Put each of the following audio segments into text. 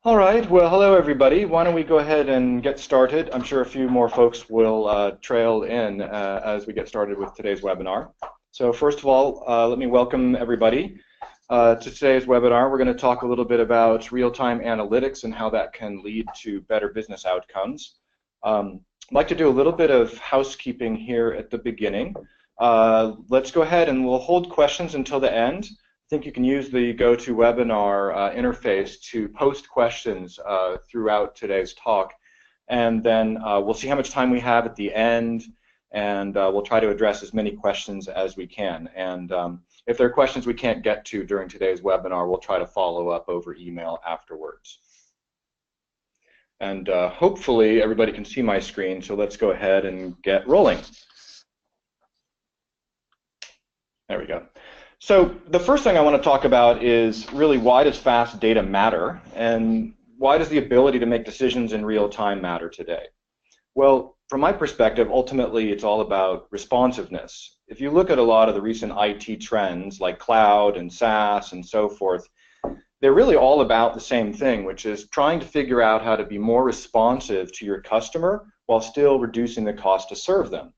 All right, well, hello everybody. Why don't we go ahead and get started? I'm sure a few more folks will trail in as we get started with today's webinar. So first of all, let me welcome everybody to today's webinar. We're going to talk a little bit about real-time analytics and how that can lead to better business outcomes. I'd like to do a little bit of housekeeping here at the beginning. Let's go ahead and we'll hold questions until the end. I think you can use the GoToWebinar interface to post questions throughout today's talk, and then we'll see how much time we have at the end, and we'll try to address as many questions as we can. And if there are questions we can't get to during today's webinar, we'll try to follow up over email afterwards. And hopefully everybody can see my screen, so let's go ahead and get rolling. There we go. So the first thing I want to talk about is really why does fast data matter, and why does the ability to make decisions in real time matter today? Well, from my perspective, ultimately it's all about responsiveness. If you look at a lot of the recent IT trends like cloud and SaaS and so forth, they're really all about the same thing, which is trying to figure out how to be more responsive to your customer while still reducing the cost to serve them.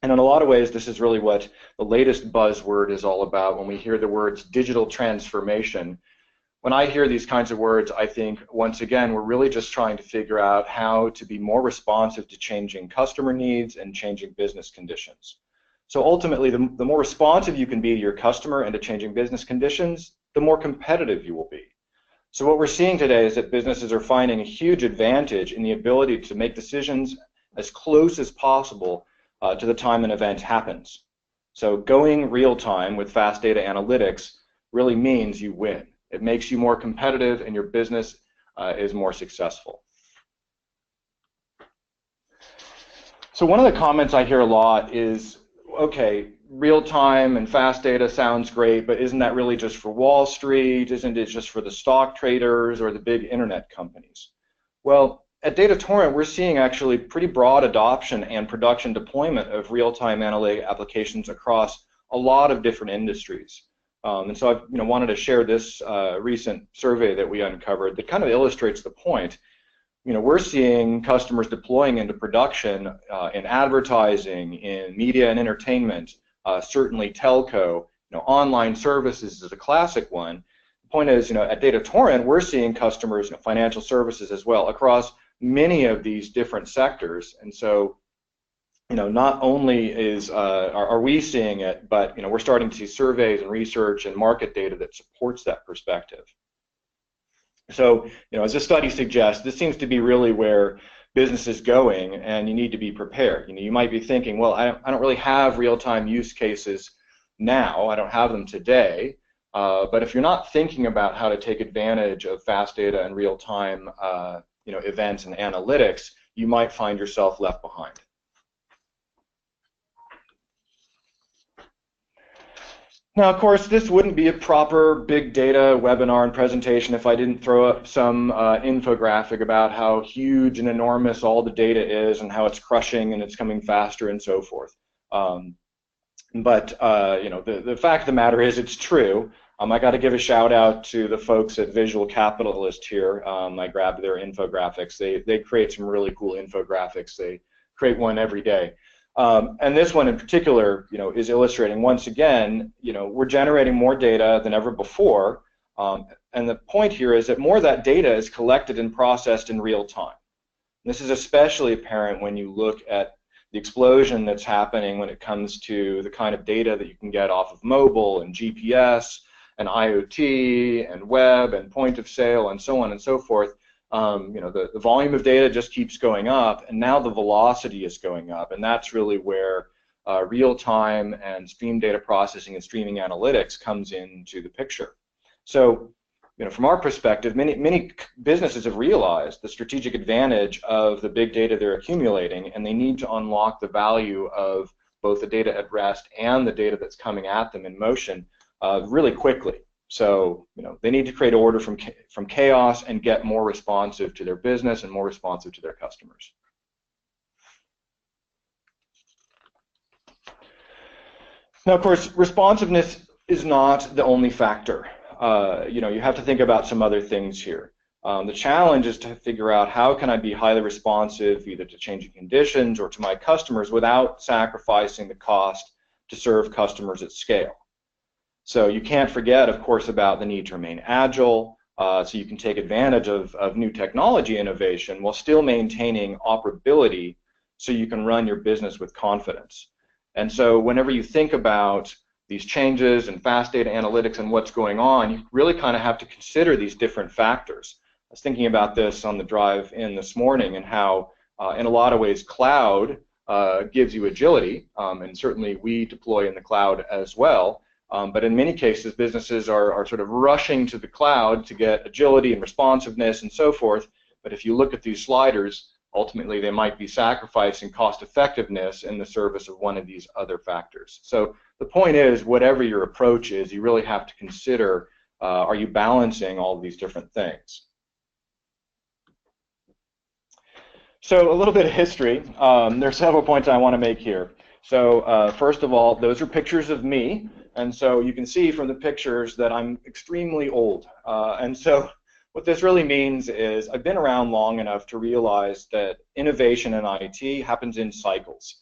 And in a lot of ways, this is really what the latest buzzword is all about when we hear the words digital transformation. When I hear these kinds of words, I think, once again, we're really just trying to figure out how to be more responsive to changing customer needs and changing business conditions. So ultimately, the more responsive you can be to your customer and to changing business conditions, the more competitive you will be. So what we're seeing today is that businesses are finding a huge advantage in the ability to make decisions as close as possible to the time an event happens. So going real time with fast data analytics really means you win. It makes you more competitive and your business is more successful. So one of the comments I hear a lot is, okay, real time and fast data sounds great, but isn't that really just for Wall Street? Isn't it just for the stock traders or the big internet companies? Well, at DataTorrent, we're seeing actually pretty broad adoption and production deployment of real-time analytic applications across a lot of different industries. And so I wanted to share this recent survey that we uncovered that kind of illustrates the point. We're seeing customers deploying into production in advertising, in media and entertainment, certainly telco, online services is a classic one. The point is, at DataTorrent, we're seeing customers, financial services as well, across many of these different sectors. And so, not only are we seeing it, but we're starting to see surveys and research and market data that supports that perspective. So, as the study suggests, this seems to be really where business is going, and you need to be prepared. You might be thinking, well, I don't really have real-time use cases now. I don't have them today. But if you're not thinking about how to take advantage of fast data and real-time events and analytics, you might find yourself left behind. Now, of course, this wouldn't be a proper big data webinar and presentation if I didn't throw up some infographic about how huge and enormous all the data is and how it's crushing and it's coming faster and so forth. But the fact of the matter is it's true. I got to give a shout out to the folks at Visual Capitalist here. I grabbed their infographics. They create some really cool infographics. They create one every day. And this one in particular, is illustrating once again, we're generating more data than ever before. And the point here is that more of that data is collected and processed in real time. This is especially apparent when you look at the explosion that's happening when it comes to the kind of data that you can get off of mobile and GPS and IoT and web and point of sale and so on and so forth. The volume of data just keeps going up, and now the velocity is going up, and that's really where real-time and stream data processing and streaming analytics comes into the picture. So, from our perspective, many businesses have realized the strategic advantage of the big data they're accumulating, and they need to unlock the value of both the data at rest and the data that's coming at them in motion really quickly. So, they need to create order from chaos and get more responsive to their business and more responsive to their customers. Now, of course, responsiveness is not the only factor. You have to think about some other things here. The challenge is to figure out how can I be highly responsive either to changing conditions or to my customers without sacrificing the cost to serve customers at scale. So you can't forget, of course, about the need to remain agile, so you can take advantage of new technology innovation while still maintaining operability so you can run your business with confidence. And so whenever you think about these changes and fast data analytics and what's going on, you really kind of have to consider these different factors. I was thinking about this on the drive in this morning and how, in a lot of ways, cloud gives you agility, and certainly we deploy in the cloud as well. But in many cases, businesses are sort of rushing to the cloud to get agility and responsiveness and so forth. But if you look at these sliders, ultimately they might be sacrificing cost effectiveness in the service of one of these other factors. So the point is, whatever your approach is, you really have to consider, are you balancing all of these different things? So a little bit of history. There are several points I want to make here. So first of all, those are pictures of me. And so you can see from the pictures that I'm extremely old. And so what this really means is I've been around long enough to realize that innovation in IT happens in cycles,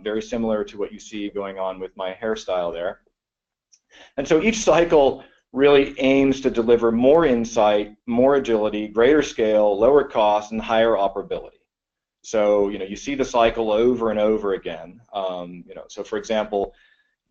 very similar to what you see going on with my hairstyle there. And so each cycle really aims to deliver more insight, more agility, greater scale, lower cost, and higher operability. So, you see the cycle over and over again. So for example,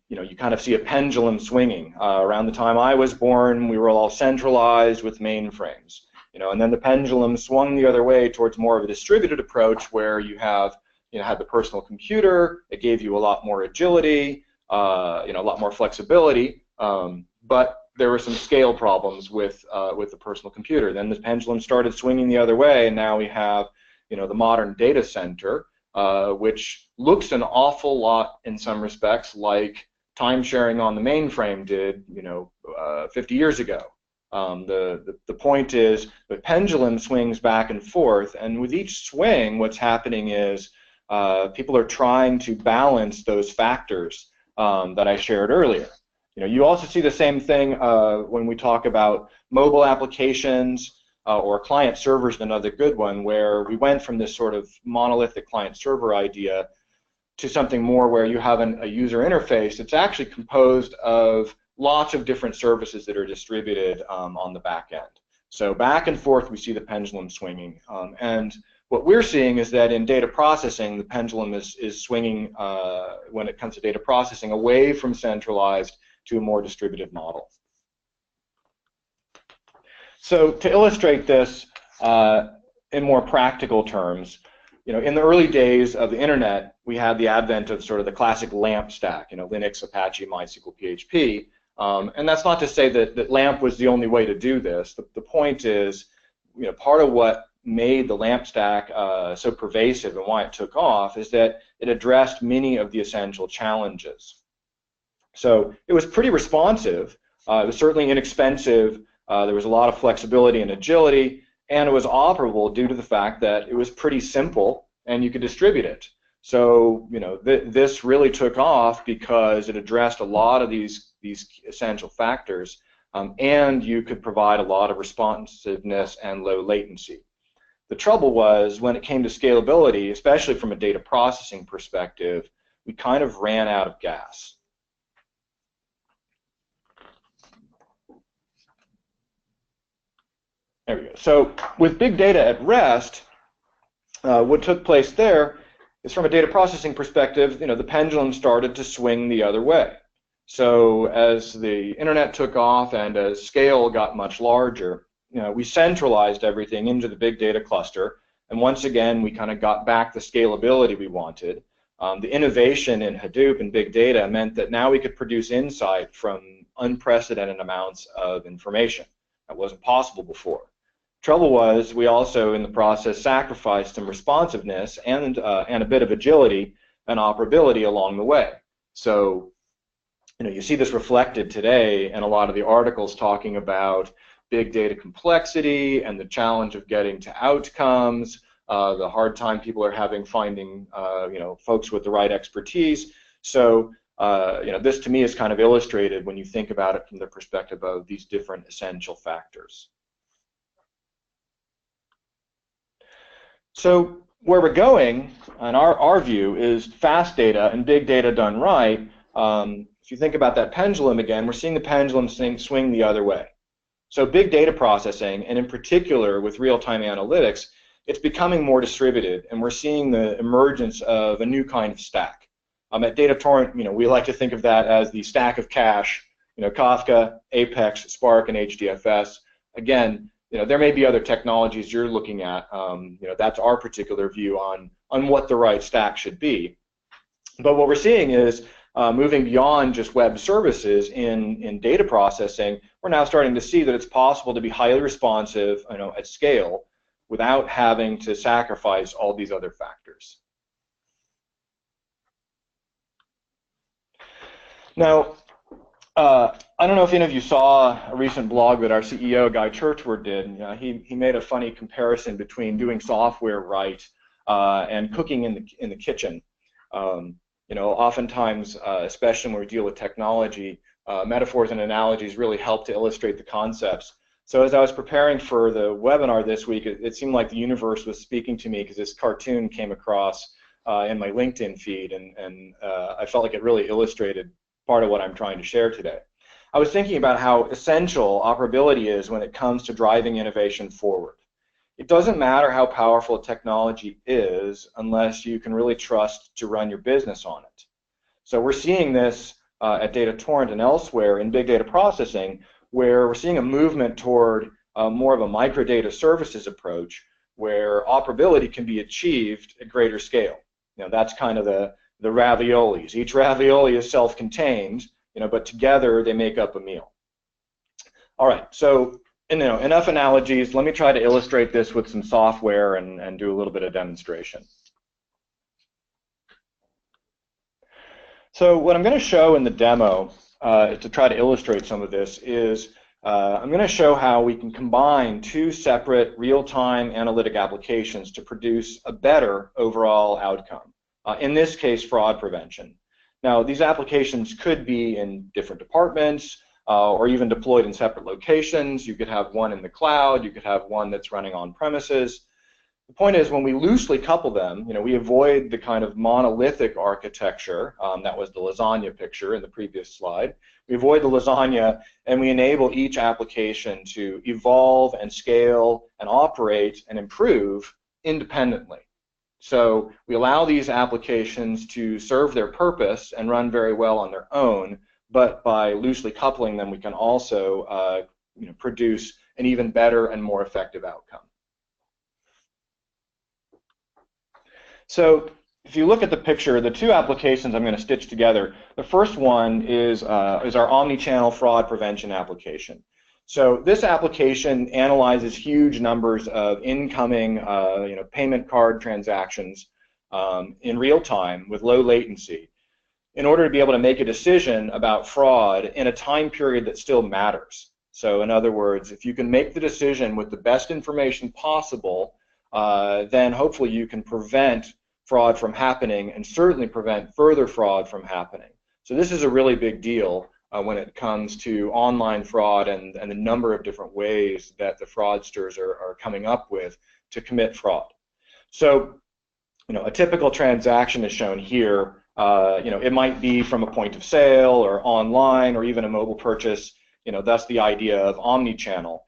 you kind of see a pendulum swinging. Around the time I was born, we were all centralized with mainframes. And then the pendulum swung the other way towards more of a distributed approach where you had the personal computer. It gave you a lot more agility, a lot more flexibility. But there were some scale problems with the personal computer. Then the pendulum started swinging the other way, and now we have the modern data center, which looks an awful lot in some respects like time sharing on the mainframe did, 50 years ago. The point is the pendulum swings back and forth, and with each swing, what's happening is people are trying to balance those factors that I shared earlier. You also see the same thing when we talk about mobile applications. Or client servers, another good one, where we went from this sort of monolithic client server idea to something more where you have a user interface that's actually composed of lots of different services that are distributed on the back end. So back and forth we see the pendulum swinging. And what we're seeing is that in data processing, the pendulum is swinging when it comes to data processing away from centralized to a more distributed model. So to illustrate this in more practical terms, in the early days of the internet, we had the advent of sort of the classic LAMP stack, Linux, Apache, MySQL, PHP. And that's not to say that LAMP was the only way to do this. The point is, part of what made the LAMP stack so pervasive and why it took off is that it addressed many of the essential challenges. So it was pretty responsive. It was certainly inexpensive. There was a lot of flexibility and agility, and it was operable due to the fact that it was pretty simple and you could distribute it. So, this really took off because it addressed a lot of these essential factors, and you could provide a lot of responsiveness and low latency. The trouble was when it came to scalability, especially from a data processing perspective, we kind of ran out of gas. There we go. So with big data at rest, what took place there is from a data processing perspective, the pendulum started to swing the other way. So as the internet took off and as scale got much larger, we centralized everything into the big data cluster, and once again we kind of got back the scalability we wanted. The innovation in Hadoop and big data meant that now we could produce insight from unprecedented amounts of information. That wasn't possible before. Trouble was, we also, in the process, sacrificed some responsiveness and a bit of agility and operability along the way. So, you see this reflected today in a lot of the articles talking about big data complexity and the challenge of getting to outcomes, the hard time people are having finding, folks with the right expertise. So, this to me is kind of illustrated when you think about it from the perspective of these different essential factors. So where we're going, in our view, is fast data and big data done right. If you think about that pendulum again, we're seeing the pendulum swing the other way. So big data processing, and in particular with real-time analytics, it's becoming more distributed, and we're seeing the emergence of a new kind of stack. At DataTorrent, we like to think of that as the stack of cache. Kafka, Apex, Spark, and HDFS. Again, there may be other technologies you're looking at. That's our particular view on what the right stack should be. But what we're seeing is moving beyond just web services in data processing, we're now starting to see that it's possible to be highly responsive, at scale, without having to sacrifice all these other factors. Now, I don't know if any of you saw a recent blog that our CEO, Guy Churchward, did. He made a funny comparison between doing software right and cooking in the kitchen. Oftentimes, especially when we deal with technology, metaphors and analogies really help to illustrate the concepts. So as I was preparing for the webinar this week, it seemed like the universe was speaking to me because this cartoon came across in my LinkedIn feed, and I felt like it really illustrated part of what I'm trying to share today. I was thinking about how essential operability is when it comes to driving innovation forward. It doesn't matter how powerful a technology is unless you can really trust to run your business on it. So we're seeing this at DataTorrent and elsewhere in big data processing, where we're seeing a movement toward more of a microdata services approach, where operability can be achieved at greater scale. That's kind of the raviolis. Each ravioli is self-contained, but together they make up a meal. All right, so enough analogies. Let me try to illustrate this with some software and do a little bit of demonstration. So what I'm going to show in the demo to try to illustrate some of this is I'm going to show how we can combine two separate real-time analytic applications to produce a better overall outcome. In this case, fraud prevention. Now, these applications could be in different departments or even deployed in separate locations. You could have one in the cloud. You could have one that's running on premises. The point is, when we loosely couple them, we avoid the kind of monolithic architecture. That was the lasagna picture in the previous slide. We avoid the lasagna, and we enable each application to evolve and scale and operate and improve independently. So we allow these applications to serve their purpose and run very well on their own, but by loosely coupling them, we can also produce an even better and more effective outcome. So if you look at the picture, the two applications I'm going to stitch together, the first one is our Omnichannel fraud prevention application. So this application analyzes huge numbers of incoming payment card transactions in real time with low latency in order to be able to make a decision about fraud in a time period that still matters. So in other words, if you can make the decision with the best information possible, then hopefully you can prevent fraud from happening and certainly prevent further fraud from happening. So this is a really big deal when it comes to online fraud and the number of different ways that the fraudsters are coming up with to commit fraud. So, a typical transaction is shown here. It might be from a point of sale or online or even a mobile purchase. That's the idea of omnichannel.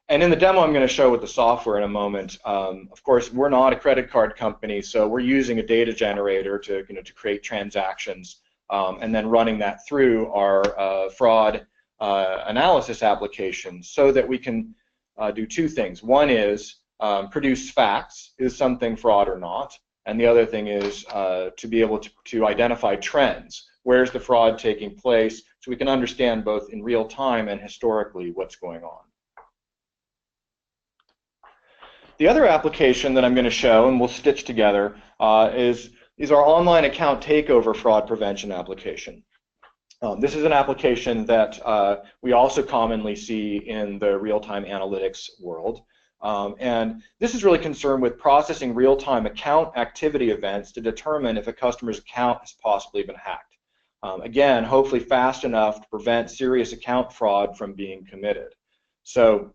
And in the demo I'm going to show with the software in a moment, of course, we're not a credit card company, so we're using a data generator to create transactions. And then running that through our fraud analysis application so that we can do two things. One is produce facts, is something fraud or not, and the other thing is to be able to identify trends. Where's the fraud taking place, so we can understand both in real time and historically what's going on. The other application that I'm going to show, and we'll stitch together, is our online account takeover fraud prevention application. This is an application that we also commonly see in the real-time analytics world. And this is really concerned with processing real-time account activity events to determine if a customer's account has possibly been hacked. Again, hopefully fast enough to prevent serious account fraud from being committed. So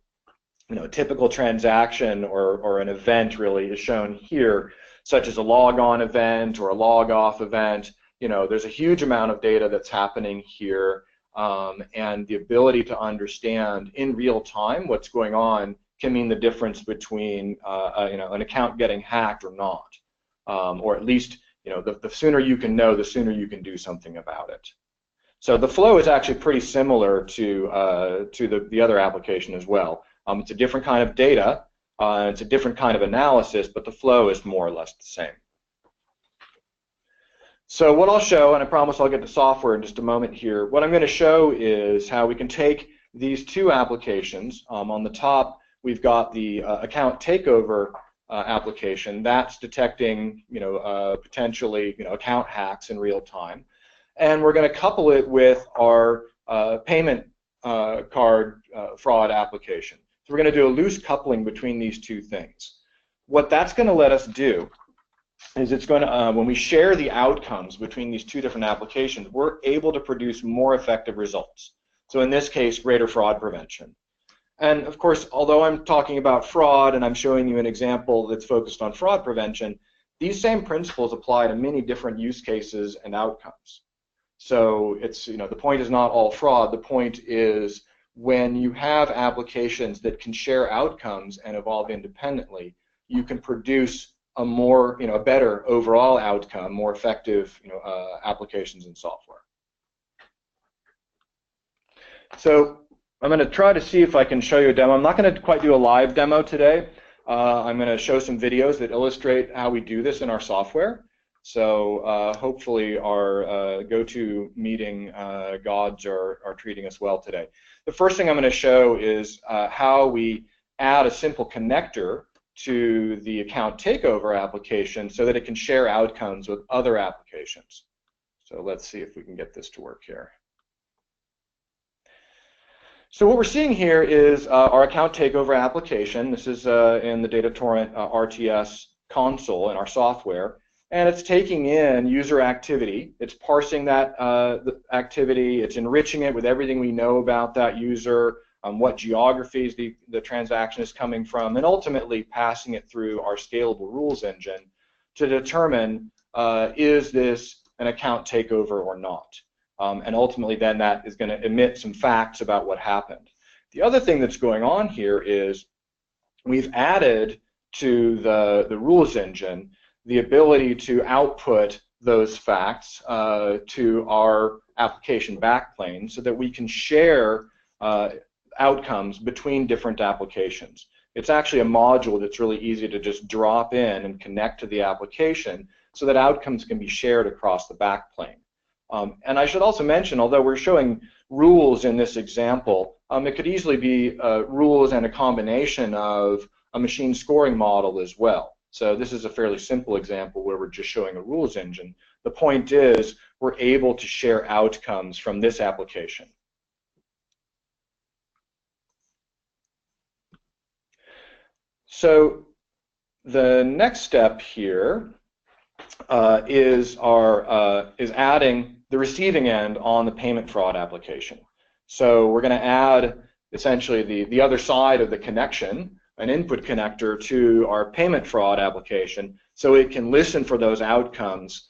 a typical transaction or an event really is shown here, such as a log-on event or a log-off event. There's a huge amount of data that's happening here, and the ability to understand in real time what's going on can mean the difference between an account getting hacked or not, or at least the sooner you can know, the sooner you can do something about it. So the flow is actually pretty similar to the other application as well. It's a different kind of data, it's a different kind of analysis, but the flow is more or less the same. So what I'll show, and I promise I'll get to software in just a moment here, what I'm going to show is how we can take these two applications. On the top, we've got the account takeover application that's detecting potentially account hacks in real time, and we're going to couple it with our payment card fraud application. So we're going to do a loose coupling between these two things. What that's going to let us do is it's going to, when we share the outcomes between these two different applications, we're able to produce more effective results. So in this case, greater fraud prevention. And of course, although I'm talking about fraud and I'm showing you an example that's focused on fraud prevention, these same principles apply to many different use cases and outcomes. So it's, the point is not all fraud. The point is when you have applications that can share outcomes and evolve independently, you can produce a more, a better overall outcome, more effective, applications and software. So I'm going to try to see if I can show you a demo. I'm not going to quite do a live demo today. I'm going to show some videos that illustrate how we do this in our software. So hopefully our go-to-meeting gods are treating us well today. The first thing I'm going to show is how we add a simple connector to the account takeover application so that it can share outcomes with other applications. So let's see if we can get this to work here. So what we're seeing here is our account takeover application. This is in the DataTorrent RTS console in our software. And it's taking in user activity. It's parsing that the activity. It's enriching it with everything we know about that user, what geographies the transaction is coming from, and ultimately passing it through our scalable rules engine to determine is this an account takeover or not. And ultimately then that is going to emit some facts about what happened. The other thing that's going on here is we've added to the rules engine the ability to output those facts to our application backplane so that we can share outcomes between different applications. It's actually a module that's really easy to just drop in and connect to the application so that outcomes can be shared across the backplane. And I should also mention, although we're showing rules in this example, it could easily be rules and a combination of a machine scoring model as well. So this is a fairly simple example where we're just showing a rules engine. The point is we're able to share outcomes from this application. So the next step here is adding the receiving end on the payment fraud application. So we're going to add essentially the other side of the connection, an input connector to our payment fraud application, so it can listen for those outcomes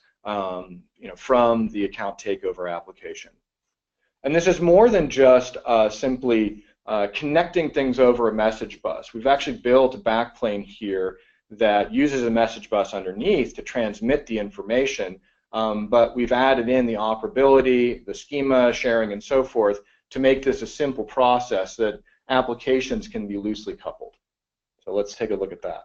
from the account takeover application. And this is more than just simply connecting things over a message bus. We've actually built a backplane here that uses a message bus underneath to transmit the information, but we've added in the operability, the schema sharing, and so forth to make this a simple process that applications can be loosely coupled. So let's take a look at that.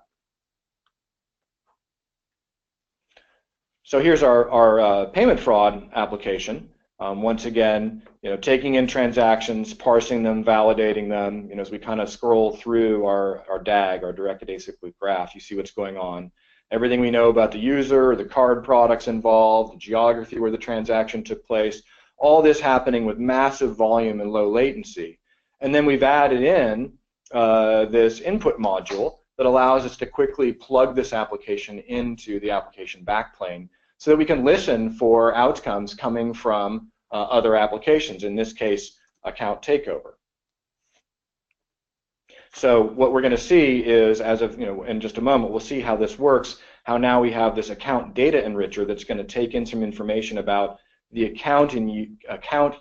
So here's our payment fraud application. Once again, taking in transactions, parsing them, validating them. As we kind of scroll through our DAG, our directed acyclic graph, you see what's going on. Everything we know about the user, the card products involved, the geography where the transaction took place, all this happening with massive volume and low latency. And then we've added in this input module that allows us to quickly plug this application into the application backplane so that we can listen for outcomes coming from other applications, in this case, account takeover. So what we're going to see is, as of in just a moment, we'll see how this works. How now we have this account data enricher that's going to take in some information about the account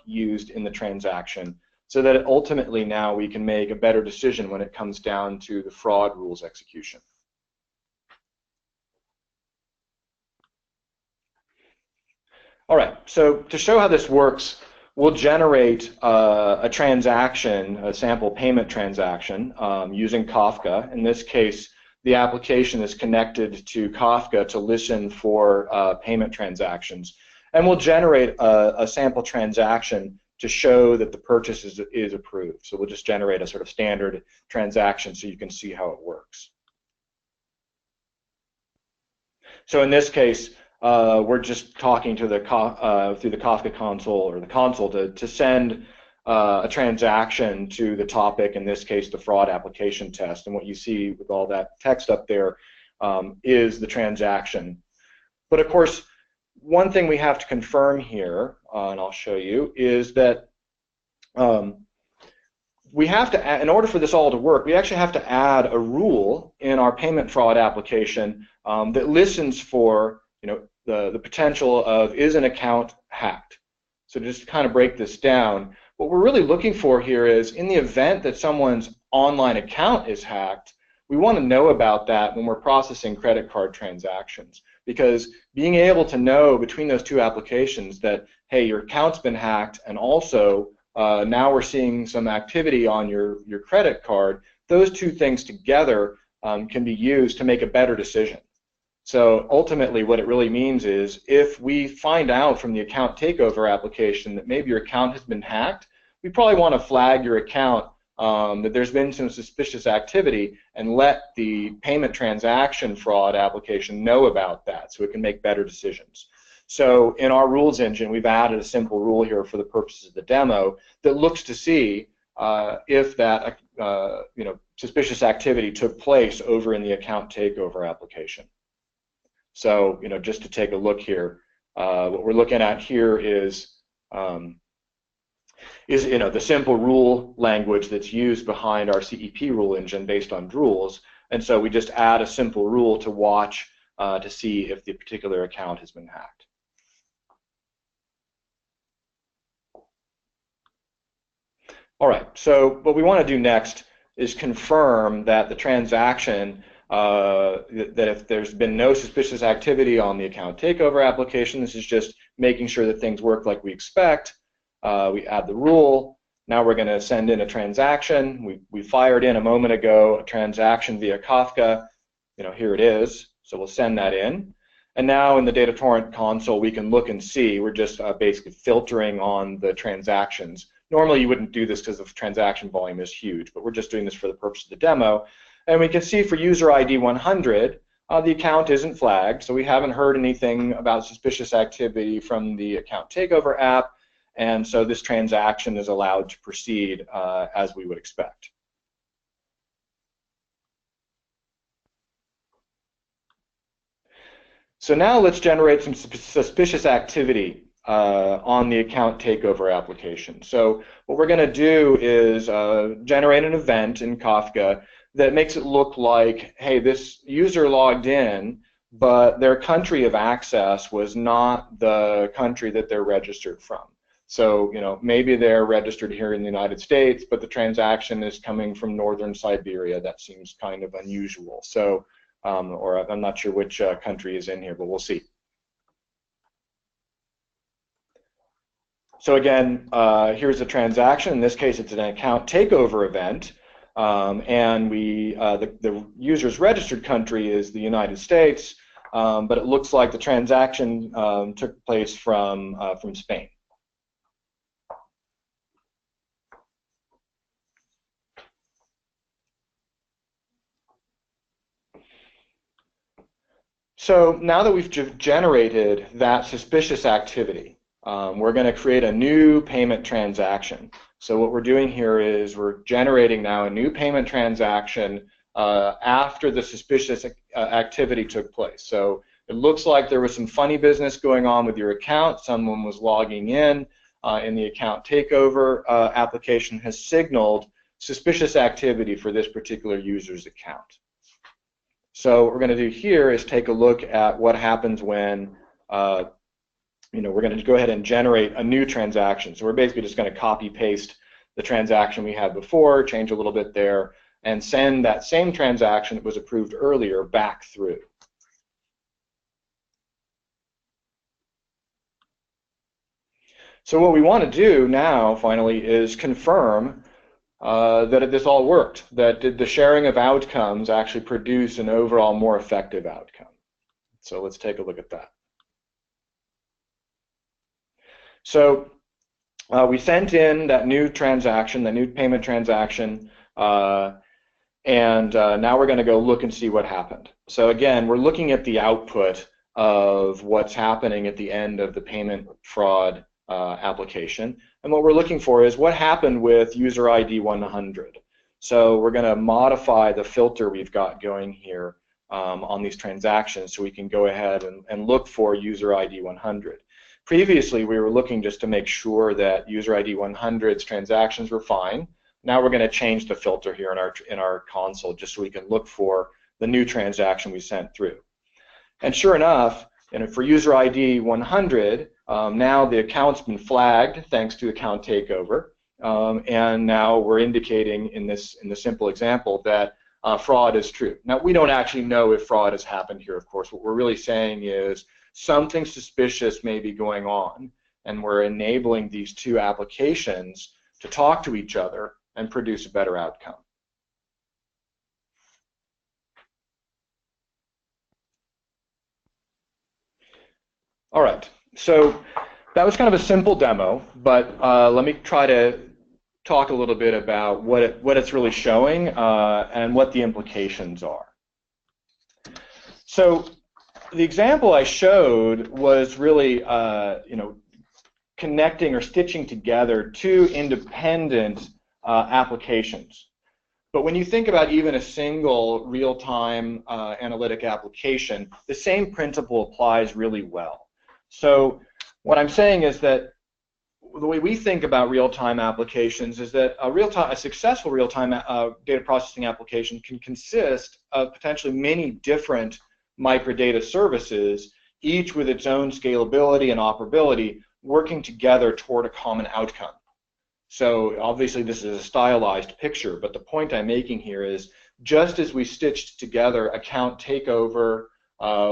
used in the transaction, so that ultimately now we can make a better decision when it comes down to the fraud rules execution. All right, so to show how this works, we'll generate a transaction, a sample payment transaction, using Kafka. In this case, the application is connected to Kafka to listen for payment transactions. And we'll generate a sample transaction to show that the purchase is approved. So we'll just generate a sort of standard transaction so you can see how it works. So in this case, we're just talking to the through the Kafka console or the console to send a transaction to the topic, in this case the fraud application test. And what you see with all that text up there is the transaction. But of course, one thing we have to confirm here, and I'll show you, is that we have to, in order for this all to work, we actually have to add a rule in our payment fraud application that listens for the potential of, is an account hacked? So just to kind of break this down, what we're really looking for here is, in the event that someone's online account is hacked, we want to know about that when we're processing credit card transactions, because being able to know between those two applications that, hey, your account's been hacked, and also now we're seeing some activity on your credit card, those two things together can be used to make a better decision. So ultimately what it really means is, if we find out from the account takeover application that maybe your account has been hacked, we probably want to flag your account that there's been some suspicious activity, and let the payment transaction fraud application know about that so it can make better decisions. So in our rules engine, we've added a simple rule here for the purposes of the demo that looks to see if that suspicious activity took place over in the account takeover application. So just to take a look here, what we're looking at here is the simple rule language that's used behind our CEP rule engine based on rules, and so we just add a simple rule to watch to see if the particular account has been hacked. All right, so what we want to do next is confirm that the transaction, that if there's been no suspicious activity on the account takeover application, this is just making sure that things work like we expect. We add the rule. Now we're going to send in a transaction. We fired in a moment ago a transaction via Kafka. Here it is. So we'll send that in. And now in the DataTorrent console, we can look and see. We're just basically filtering on the transactions. Normally you wouldn't do this because the transaction volume is huge, but we're just doing this for the purpose of the demo. And we can see for user ID 100, the account isn't flagged, so we haven't heard anything about suspicious activity from the account takeover app, and so this transaction is allowed to proceed as we would expect. So now let's generate some suspicious activity on the account takeover application. So what we're going to do is generate an event in Kafka that makes it look like, hey, this user logged in, but their country of access was not the country that they're registered from. So, maybe they're registered here in the United States, but the transaction is coming from northern Siberia. That seems kind of unusual. So, or I'm not sure which country is in here, but we'll see. So again, here's a transaction. In this case, it's an account takeover event. And the user's registered country is the United States, but it looks like the transaction took place from Spain. So now that we've generated that suspicious activity, we're going to create a new payment transaction. So what we're doing here is we're generating now a new payment transaction after the suspicious activity took place. So it looks like there was some funny business going on with your account. Someone was logging in the account takeover application has signaled suspicious activity for this particular user's account. So what we're going to do here is take a look at what happens when we're going to go ahead and generate a new transaction. So we're basically just going to copy paste the transaction we had before, change a little bit there, and send that same transaction that was approved earlier back through. So what we want to do now, finally, is confirm that this all worked, that did the sharing of outcomes actually produce an overall more effective outcome. So let's take a look at that. So we sent in that new transaction, the new payment transaction, and now we're going to go look and see what happened. So again, we're looking at the output of what's happening at the end of the payment fraud application. And what we're looking for is what happened with user ID 100. So we're going to modify the filter we've got going here on these transactions so we can go ahead and look for user ID 100. Previously, we were looking just to make sure that user ID 100's transactions were fine. Now we're going to change the filter here in our console just so we can look for the new transaction we sent through. And sure enough, for user ID 100, now the account's been flagged thanks to account takeover, and now we're indicating in the simple example that fraud is true. Now we don't actually know if fraud has happened here, of course. What we're really saying is something suspicious may be going on, and we're enabling these two applications to talk to each other and produce a better outcome. All right, so that was kind of a simple demo, but let me try to talk a little bit about what it's really showing and what the implications are. So the example I showed was really, connecting or stitching together two independent applications. But when you think about even a single real-time analytic application, the same principle applies really well. So what I'm saying is that the way we think about real-time applications is that a successful real-time data processing application can consist of potentially many different microdata services, each with its own scalability and operability, working together toward a common outcome. So obviously this is a stylized picture, but the point I'm making here is just as we stitched together account takeover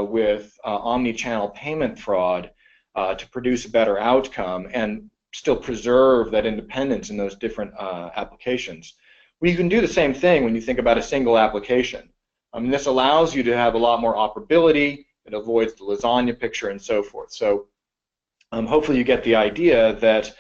with omnichannel payment fraud to produce a better outcome and still preserve that independence in those different applications, we can do the same thing when you think about a single application. This allows you to have a lot more operability, it avoids the lasagna picture and so forth. So hopefully you get the idea that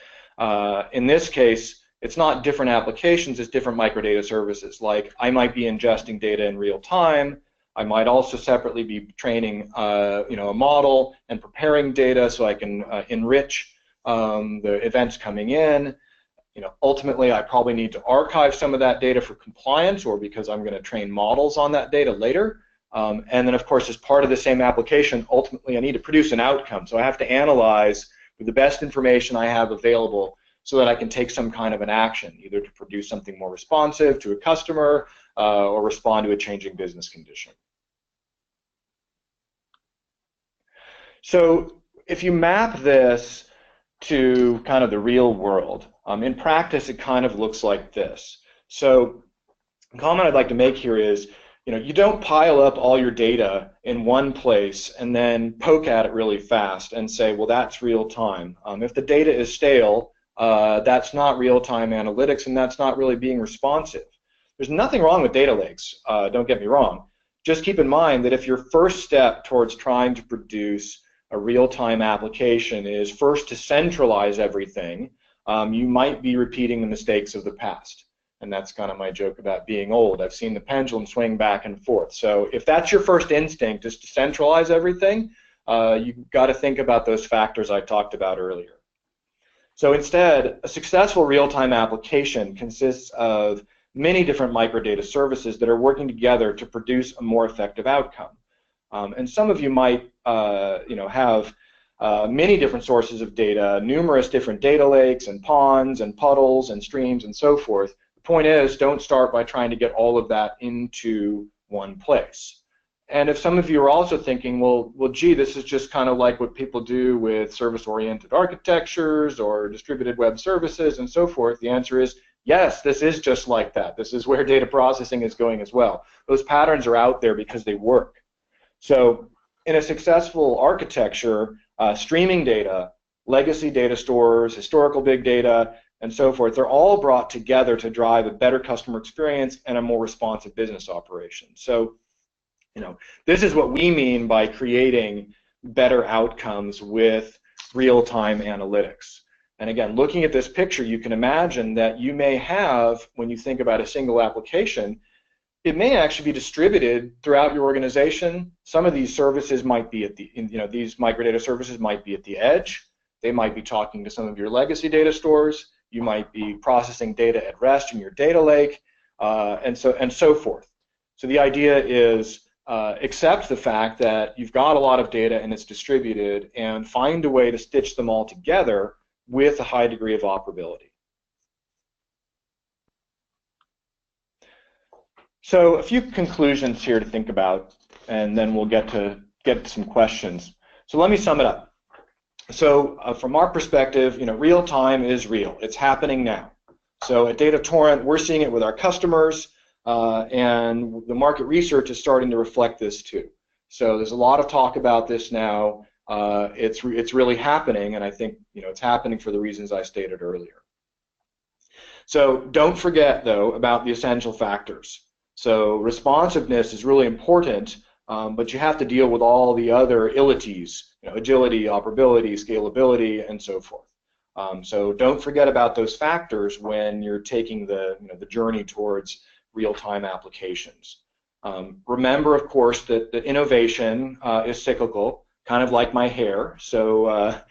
in this case, it's not different applications, it's different microdata services. Like I might be ingesting data in real time, I might also separately be training a model and preparing data so I can enrich the events coming in. Ultimately, I probably need to archive some of that data for compliance or because I'm going to train models on that data later. And then, of course, as part of the same application, ultimately, I need to produce an outcome. So I have to analyze with the best information I have available so that I can take some kind of an action, either to produce something more responsive to a customer or respond to a changing business condition. So if you map this to kind of the real world, in practice, it kind of looks like this. So the comment I'd like to make here is, you don't pile up all your data in one place and then poke at it really fast and say, well, that's real time. If the data is stale, that's not real-time analytics, and that's not really being responsive. There's nothing wrong with data lakes, don't get me wrong. Just keep in mind that if your first step towards trying to produce a real-time application is first to centralize everything, you might be repeating the mistakes of the past. And that's kind of my joke about being old. I've seen the pendulum swing back and forth. So if that's your first instinct, is to centralize everything, you've got to think about those factors I talked about earlier. So instead, a successful real-time application consists of many different microdata services that are working together to produce a more effective outcome. And some of you might have many different sources of data, numerous different data lakes and ponds and puddles and streams and so forth. The point is, don't start by trying to get all of that into one place. And if some of you are also thinking, well, gee, this is just kind of like what people do with service-oriented architectures or distributed web services and so forth, the answer is yes, this is just like that. This is where data processing is going as well. Those patterns are out there because they work. So in a successful architecture, streaming data, legacy data stores, historical big data, and so forth, they're all brought together to drive a better customer experience and a more responsive business operation. So, this is what we mean by creating better outcomes with real-time analytics. And again, looking at this picture, you can imagine that you may have, when you think about a single application, it may actually be distributed throughout your organization. Some of these services might be at the, these microdata services might be at the edge. They might be talking to some of your legacy data stores. You might be processing data at rest in your data lake, and so forth. So the idea is accept the fact that you've got a lot of data and it's distributed, and find a way to stitch them all together with a high degree of operability. So a few conclusions here to think about, and then we'll get to some questions. So let me sum it up. So from our perspective, real time is real. It's happening now. So at DataTorrent, we're seeing it with our customers, and the market research is starting to reflect this too. So there's a lot of talk about this now. It's really happening, and I think it's happening for the reasons I stated earlier. So don't forget, though, about the essential factors. So responsiveness is really important, but you have to deal with all the other ilities, agility, operability, scalability, and so forth. So don't forget about those factors when you're taking the journey towards real-time applications. Remember, of course, that innovation is cyclical, kind of like my hair. So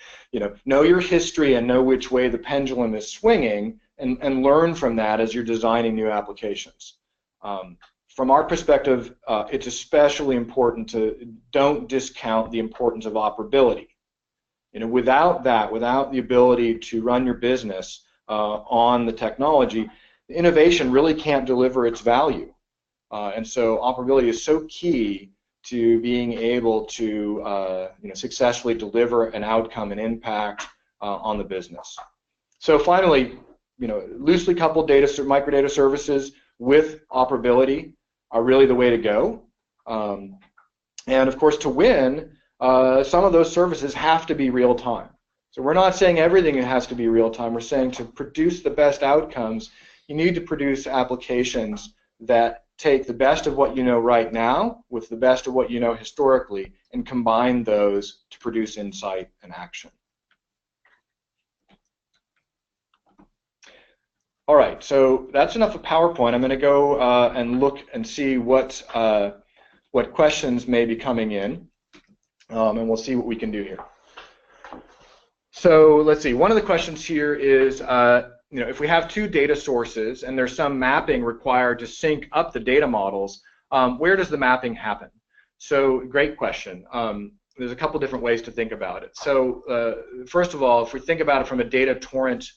know your history and know which way the pendulum is swinging, and learn from that as you're designing new applications. From our perspective, it's especially important to don't discount the importance of operability. Without that, without the ability to run your business on the technology, the innovation really can't deliver its value. And so operability is so key to being able to successfully deliver an outcome and impact on the business. So finally, loosely coupled microdata services with operability are really the way to go. And of course, to win, some of those services have to be real time. So we're not saying everything has to be real time. We're saying to produce the best outcomes, you need to produce applications that take the best of what you know right now with the best of what you know historically, and combine those to produce insight and action. All right, so that's enough of PowerPoint. I'm going to go and look and see what questions may be coming in, and we'll see what we can do here. So let's see. One of the questions here is, if we have two data sources and there's some mapping required to sync up the data models, where does the mapping happen? So great question. There's a couple different ways to think about it. So first of all, if we think about it from a DataTorrent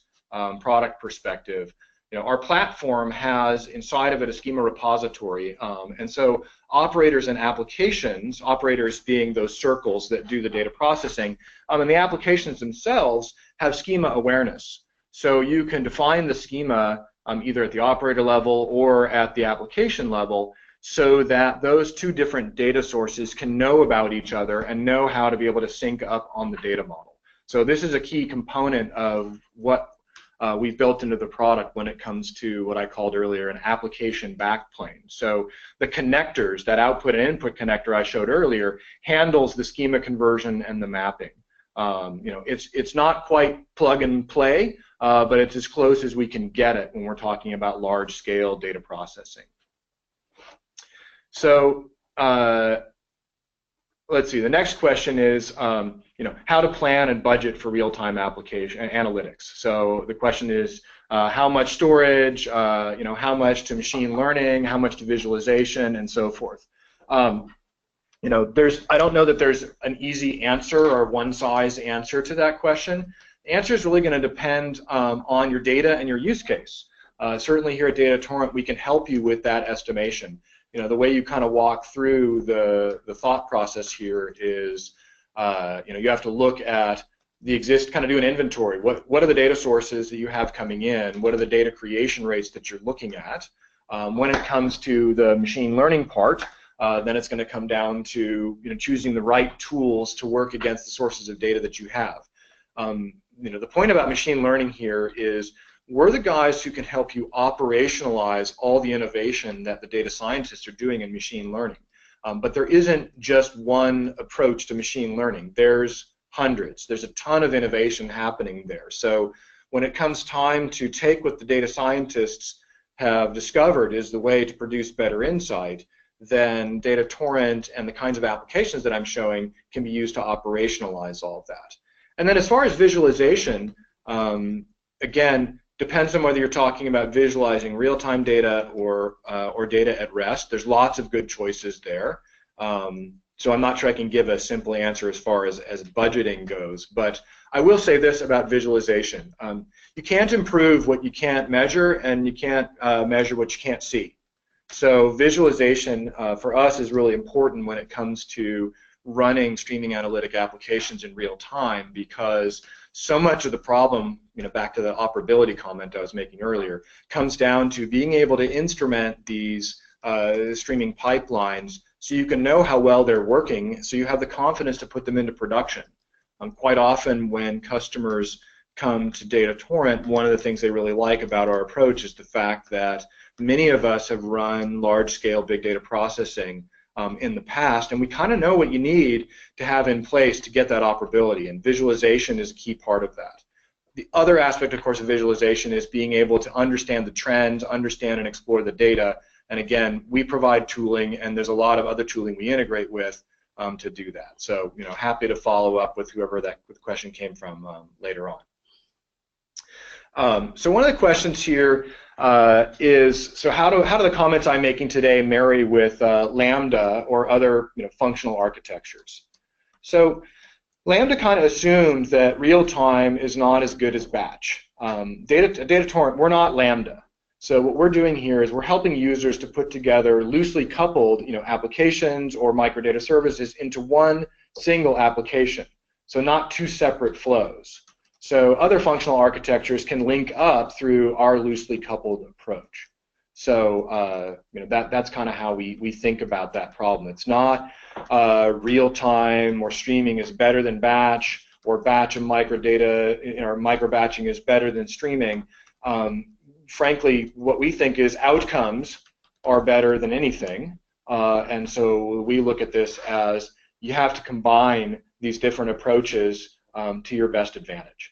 product perspective, our platform has inside of it a schema repository, and so operators and applications, operators being those circles that do the data processing, and the applications themselves have schema awareness. So you can define the schema either at the operator level or at the application level, so that those two different data sources can know about each other and know how to be able to sync up on the data model. So this is a key component of what we've built into the product when it comes to what I called earlier an application backplane. So the connectors, that output and input connector I showed earlier, handles the schema conversion and the mapping. It's not quite plug and play, but it's as close as we can get it when we're talking about large-scale data processing. So let's see. The next question is, how to plan and budget for real-time application analytics. So the question is, how much storage, how much to machine learning, how much to visualization, and so forth. I don't know that there's an easy answer or one-size answer to that question. The answer is really going to depend on your data and your use case. certainly here at DataTorrent, we can help you with that estimation. The way you kind of walk through the thought process here is, you have to look at kind of do an inventory. What are the data sources that you have coming in? What are the data creation rates that you're looking at? When it comes to the machine learning part, then it's going to come down to choosing the right tools to work against the sources of data that you have. The point about machine learning here is we're the guys who can help you operationalize all the innovation that the data scientists are doing in machine learning. But there isn't just one approach to machine learning. There's hundreds. There's a ton of innovation happening there. So when it comes time to take what the data scientists have discovered is the way to produce better insight, then DataTorrent and the kinds of applications that I'm showing can be used to operationalize all of that. And then as far as visualization, again, depends on whether you're talking about visualizing real-time data or data at rest. There's lots of good choices there. So I'm not sure I can give a simple answer as far as budgeting goes, but I will say this about visualization. You can't improve what you can't measure, and you can't measure what you can't see. So visualization for us is really important when it comes to running streaming analytic applications in real time, because so much of the problem, back to the operability comment I was making earlier, comes down to being able to instrument these streaming pipelines so you can know how well they're working, so you have the confidence to put them into production. Quite often when customers come to DataTorrent, one of the things they really like about our approach is the fact that many of us have run large-scale big data processing in the past, and we kind of know what you need to have in place to get that operability, and visualization is a key part of that. The other aspect, of course, of visualization is being able to understand the trends, understand and explore the data, and again, we provide tooling, and there's a lot of other tooling we integrate with to do that. So, happy to follow up with whoever that question came from later on. So one of the questions here is, so how do the comments I'm making today marry with Lambda or other functional architectures? So Lambda kind of assumes that real-time is not as good as batch. DataTorrent, we're not Lambda. So what we're doing here is we're helping users to put together loosely coupled applications or microdata services into one single application, so not two separate flows. So other functional architectures can link up through our loosely coupled approach. So that's kind of how we think about that problem. It's not real-time or streaming is better than batch, or batch and microdata or microbatching is better than streaming. Frankly, what we think is outcomes are better than anything, and so we look at this as you have to combine these different approaches to your best advantage.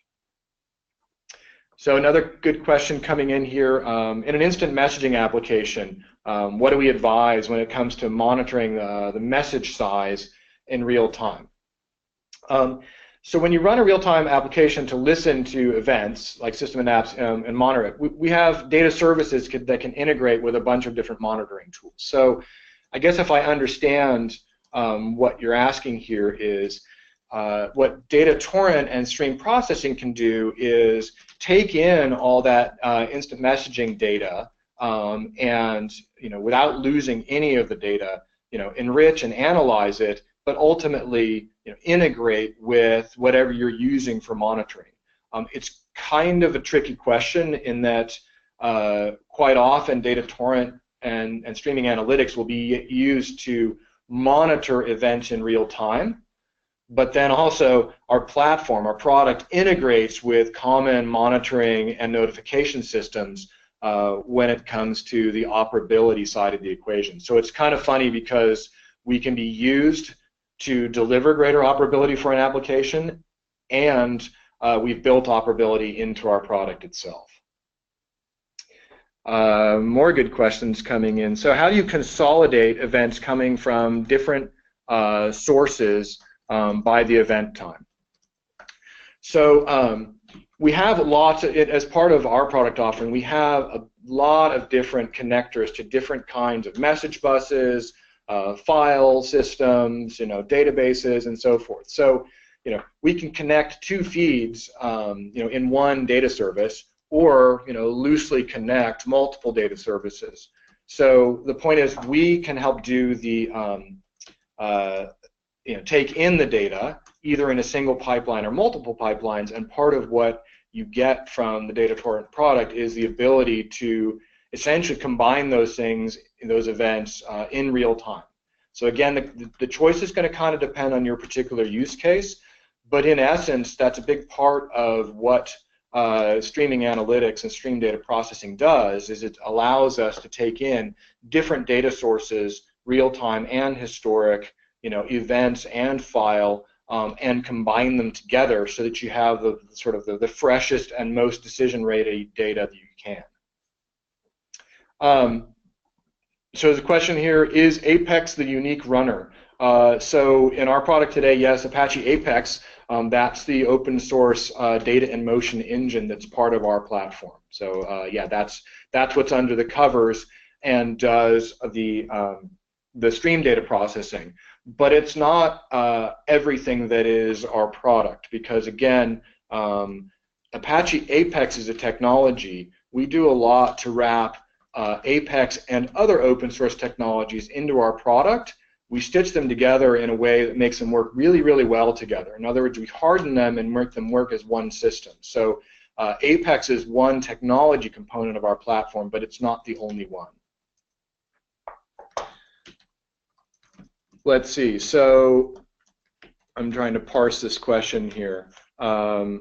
So another good question coming in here, in an instant messaging application, what do we advise when it comes to monitoring the message size in real time? So when you run a real-time application to listen to events, like system and apps, and monitor it, we have data services that can integrate with a bunch of different monitoring tools. So I guess if I understand what you're asking here is, what DataTorrent and stream processing can do is take in all that instant messaging data and, without losing any of the data, enrich and analyze it, but ultimately integrate with whatever you're using for monitoring. It's kind of a tricky question in that quite often DataTorrent and streaming analytics will be used to monitor events in real time, but then also our platform, our product, integrates with common monitoring and notification systems when it comes to the operability side of the equation. So it's kind of funny because we can be used to deliver greater operability for an application, and we've built operability into our product itself. More good questions coming in. So how do you consolidate events coming from different sources by the event time? So we have lots of, as part of our product offering, we have a lot of different connectors to different kinds of message buses, file systems, databases, and so forth. So, we can connect two feeds, in one data service, or loosely connect multiple data services. So the point is, we can help do the take in the data either in a single pipeline or multiple pipelines, and part of what you get from the DataTorrent product is the ability to essentially combine those things, those events, in real time. So again, the choice is going to kind of depend on your particular use case, but in essence, that's a big part of what streaming analytics and stream data processing does, is it allows us to take in different data sources, real-time and historic, events and file, and combine them together so that you have the sort of the freshest and most decision-ready data that you can. So the question here, is Apex the unique runner? So in our product today, yes, Apache Apex, that's the open source data in motion engine that's part of our platform. So yeah, that's what's under the covers and does the stream data processing. But it's not everything that is our product, because again, Apache Apex is a technology. We do a lot to wrap Apex and other open source technologies into our product. We stitch them together in a way that makes them work really, really well together. In other words, we harden them and make them work as one system. So Apex is one technology component of our platform, but it's not the only one. Let's see. So I'm trying to parse this question here. How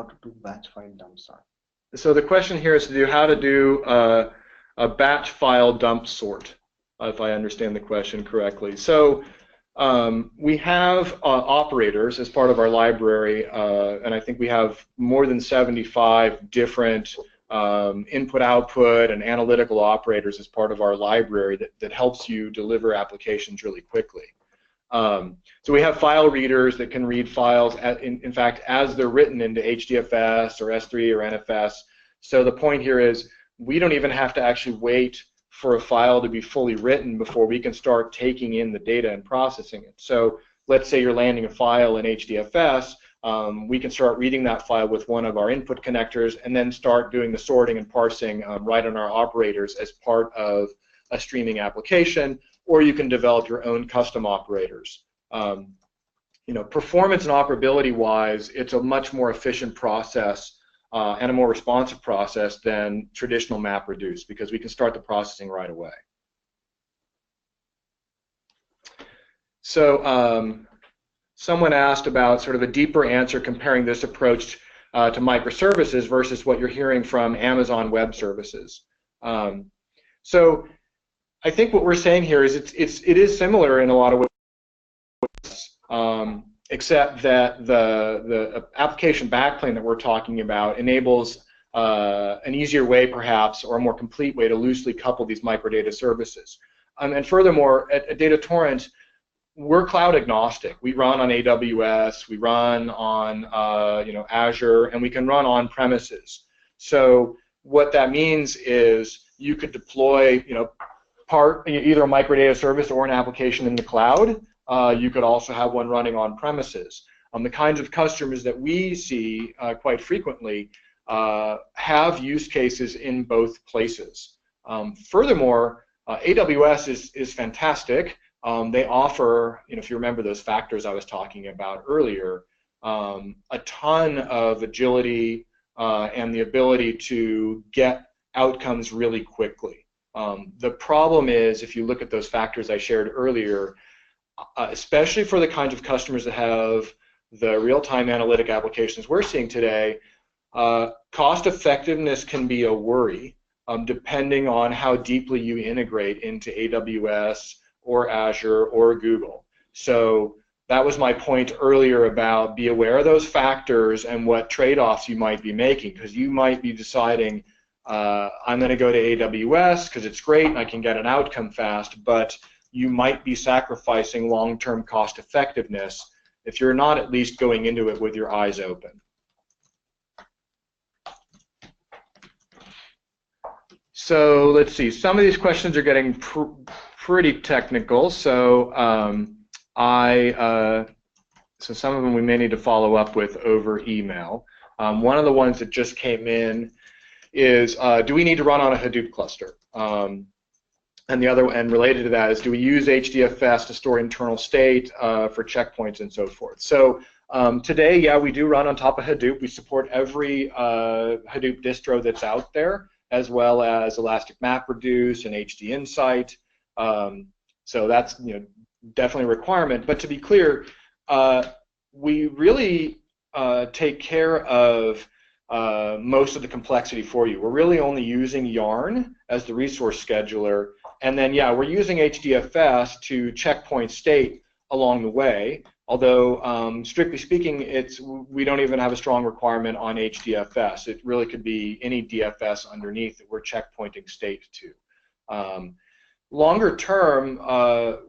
to do batch file dump sort. So the question here is how to do a batch file dump sort, if I understand the question correctly. So we have operators as part of our library, and I think we have more than 75 different input-output and analytical operators as part of our library that helps you deliver applications really quickly. So we have file readers that can read files, in fact, as they're written into HDFS or S3 or NFS. So the point here is we don't even have to actually wait for a file to be fully written before we can start taking in the data and processing it. So let's say you're landing a file in HDFS. We can start reading that file with one of our input connectors and then start doing the sorting and parsing right on our operators as part of a streaming application, or you can develop your own custom operators. Performance and operability wise, it's a much more efficient process and a more responsive process than traditional MapReduce, because we can start the processing right away. So someone asked about sort of a deeper answer comparing this approach to microservices versus what you're hearing from Amazon Web Services. So I think what we're saying here is it is similar in a lot of ways, except that the application backplane that we're talking about enables an easier way, perhaps, or a more complete way to loosely couple these microdata services. And furthermore, at DataTorrent, we're cloud agnostic. We run on AWS, we run on Azure, and we can run on premises. So what that means is you could deploy either a microdata service or an application in the cloud. You could also have one running on premises. The kinds of customers that we see quite frequently have use cases in both places. Furthermore, AWS is fantastic. They offer, if you remember those factors I was talking about earlier, a ton of agility and the ability to get outcomes really quickly. The problem is, if you look at those factors I shared earlier, especially for the kinds of customers that have the real-time analytic applications we're seeing today, cost effectiveness can be a worry depending on how deeply you integrate into AWS or Azure or Google. So that was my point earlier about be aware of those factors and what trade-offs you might be making, because you might be deciding I'm going to go to AWS because it's great and I can get an outcome fast, but you might be sacrificing long-term cost effectiveness if you're not at least going into it with your eyes open. So let's see, some of these questions are getting pretty technical, so so some of them we may need to follow up with over email. One of the ones that just came in is, do we need to run on a Hadoop cluster? And the other, and related to that, is do we use HDFS to store internal state for checkpoints and so forth? So today, yeah, we do run on top of Hadoop. We support every Hadoop distro that's out there, as well as Elastic MapReduce and HD Insight. So that's definitely a requirement. But to be clear, we really take care of most of the complexity for you. We're really only using Yarn as the resource scheduler, and then yeah, we're using HDFS to checkpoint state along the way. Although strictly speaking, we don't even have a strong requirement on HDFS. It really could be any DFS underneath that we're checkpointing state to. Longer term,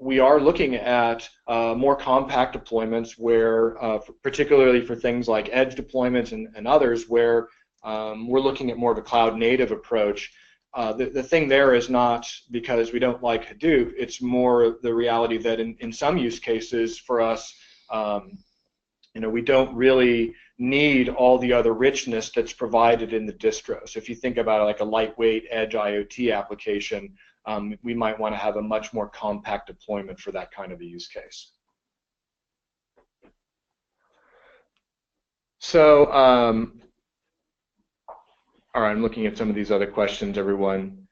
we are looking at more compact deployments where, particularly for things like edge deployments and others, where we're looking at more of a cloud-native approach. The thing there is not because we don't like Hadoop, it's more the reality that in some use cases for us, we don't really need all the other richness that's provided in the distro. So if you think about it like a lightweight edge IoT application, we might want to have a much more compact deployment for that kind of a use case. So, all right, I'm looking at some of these other questions, everyone.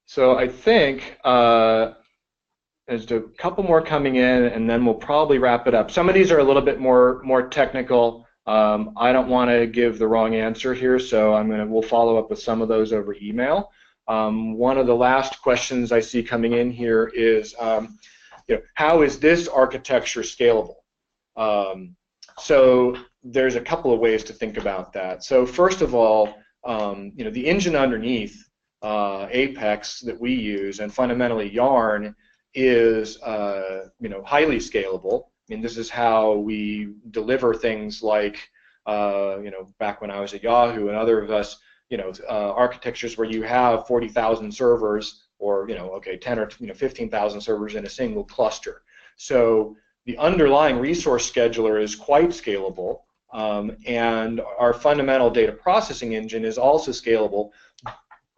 So I think there's a couple more coming in, and then we'll probably wrap it up. Some of these are a little bit more technical. I don't want to give the wrong answer here, so we'll follow up with some of those over email. One of the last questions I see coming in here is, how is this architecture scalable? So there's a couple of ways to think about that. So first of all, the engine underneath Apex that we use, and fundamentally Yarn, is highly scalable. I mean, this is how we deliver things like back when I was at Yahoo and other of us, architectures where you have 40,000 servers, or 10 or 15,000 servers in a single cluster. So the underlying resource scheduler is quite scalable, and our fundamental data processing engine is also scalable.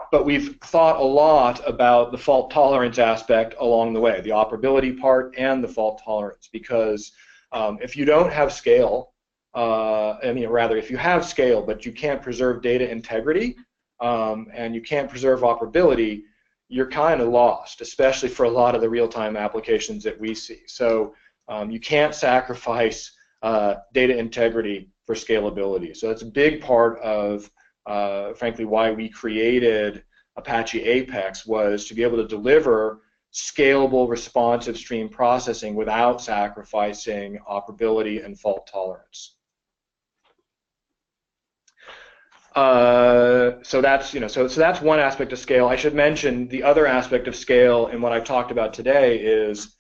But we've thought a lot about the fault tolerance aspect along the way, the operability part and the fault tolerance, because if you don't have scale, if you have scale but you can't preserve data integrity and you can't preserve operability, you're kind of lost, especially for a lot of the real-time applications that we see. So you can't sacrifice data integrity for scalability. So that's a big part of frankly, why we created Apache Apex, was to be able to deliver scalable, responsive stream processing without sacrificing operability and fault tolerance. So that's so that's one aspect of scale. I should mention the other aspect of scale, and what I've talked about today is,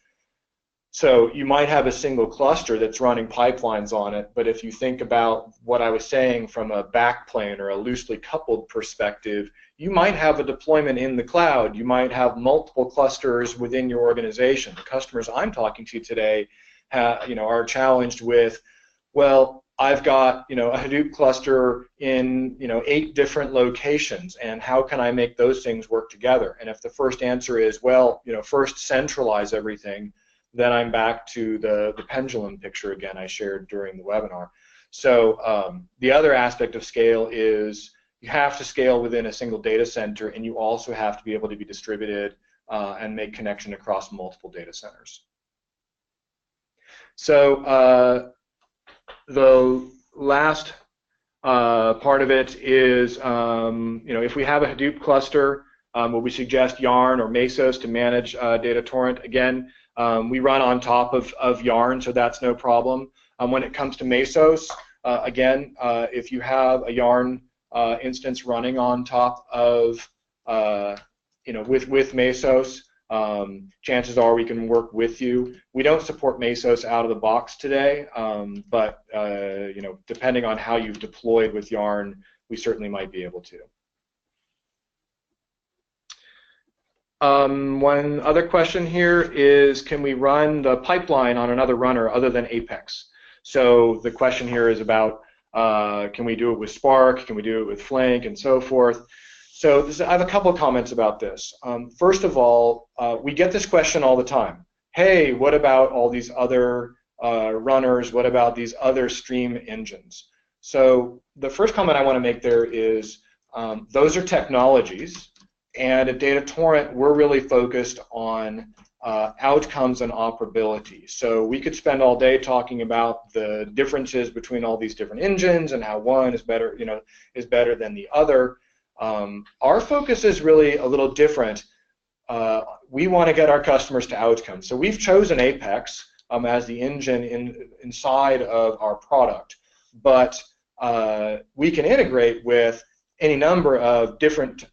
so you might have a single cluster that's running pipelines on it, but if you think about what I was saying from a backplane or a loosely coupled perspective, you might have a deployment in the cloud. You might have multiple clusters within your organization. The customers I'm talking to today are challenged with, well, I've got a Hadoop cluster in 8 different locations, and how can I make those things work together? And if the first answer is, well, first centralize everything, then I'm back to the pendulum picture again I shared during the webinar. So the other aspect of scale is you have to scale within a single data center, and you also have to be able to be distributed and make connection across multiple data centers. So the last part of it is, if we have a Hadoop cluster, will we suggest Yarn or Mesos to manage DataTorrent? Again, we run on top of Yarn, so that's no problem. When it comes to Mesos, again, if you have a Yarn instance running on top of, with Mesos, chances are we can work with you. We don't support Mesos out of the box today, but depending on how you've deployed with Yarn, we certainly might be able to. One other question here is, can we run the pipeline on another runner other than Apex? So the question here is about can we do it with Spark, can we do it with Flink, and so forth. So I have a couple of comments about this. First of all, we get this question all the time. Hey, what about all these other runners? What about these other stream engines? So the first comment I want to make there is those are technologies, and at DataTorrent we're really focused on outcomes and operability. So we could spend all day talking about the differences between all these different engines and how one is better, is better than the other. Our focus is really a little different. We want to get our customers to outcomes. So we've chosen Apex as the engine inside of our product, but we can integrate with any number of different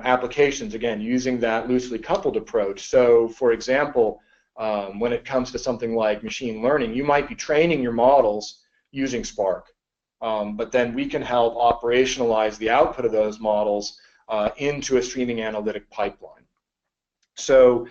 applications, again, using that loosely coupled approach. So, for example, when it comes to something like machine learning, you might be training your models using Spark, but then we can help operationalize the output of those models into a streaming analytic pipeline. So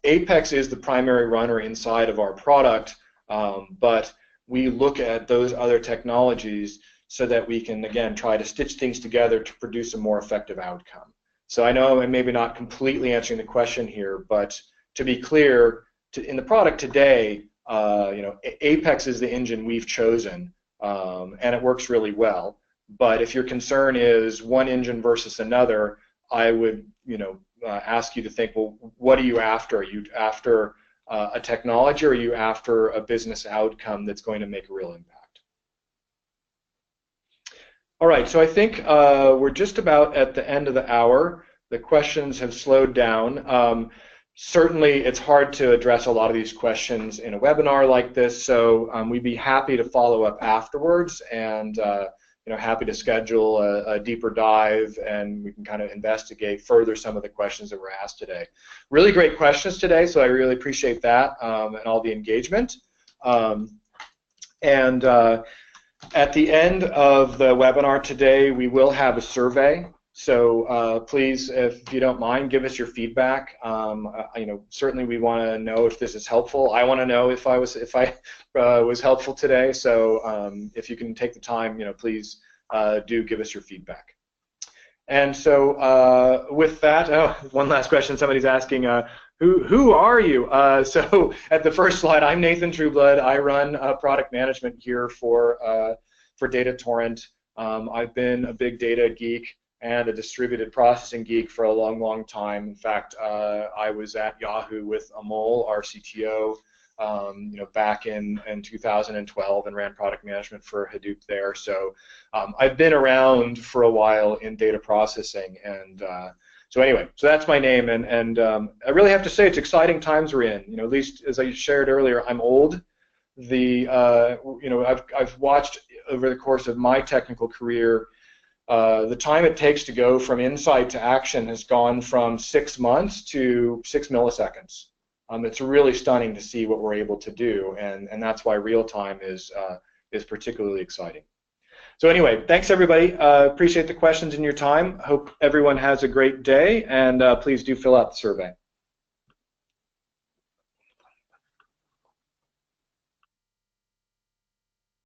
Apex is the primary runner inside of our product, but we look at those other technologies so that we can, again, try to stitch things together to produce a more effective outcome. So I know I'm maybe not completely answering the question here, but to be clear, in the product today, Apex is the engine we've chosen, and it works really well. But if your concern is one engine versus another, I would, ask you to think, well, what are you after? Are you after a technology, or are you after a business outcome that's going to make a real impact? All right, so I think we're just about at the end of the hour. The questions have slowed down. Certainly, it's hard to address a lot of these questions in a webinar like this, so we'd be happy to follow up afterwards, and happy to schedule a deeper dive, and we can kind of investigate further some of the questions that were asked today. Really great questions today, so I really appreciate that and all the engagement. At the end of the webinar today, we will have a survey. So please, if you don't mind, give us your feedback. Certainly we want to know if this is helpful. I want to know if I was helpful today. So if you can take the time, please do give us your feedback. And so with that, one last question. Somebody's asking, who are you? So at the first slide, I'm Nathan Trueblood. I run product management here for DataTorrent. I've been a big data geek and a distributed processing geek for a long, long time. In fact, I was at Yahoo with Amol, our CTO, back in 2012, and ran product management for Hadoop there. So I've been around for a while in data processing, and so anyway, so that's my name, and I really have to say it's exciting times we're in. At least as I shared earlier, I'm old. I've watched over the course of my technical career. The time it takes to go from insight to action has gone from 6 months to 6 milliseconds. It's really stunning to see what we're able to do, and that's why RealTime is particularly exciting. So anyway, thanks everybody. Appreciate the questions and your time. Hope everyone has a great day, and please do fill out the survey.